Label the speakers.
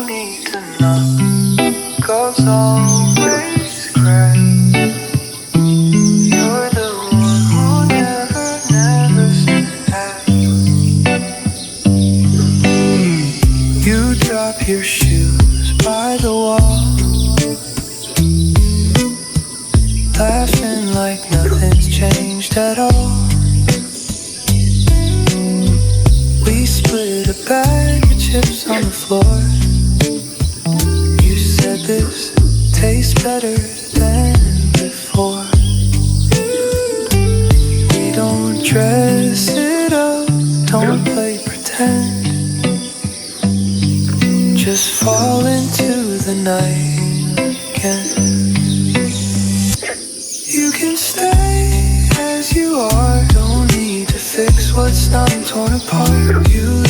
Speaker 1: need to know. Girls always cry. You're the one who never said. You drop your shoes by the wall, laughing like nothing's changed at all. We split a bag of chips on the floor. You said this tastes better than before. We don't dress it up, don't play pretend. Just fall into the night again. You can stay as you are, don't need to fix what's not torn apart. You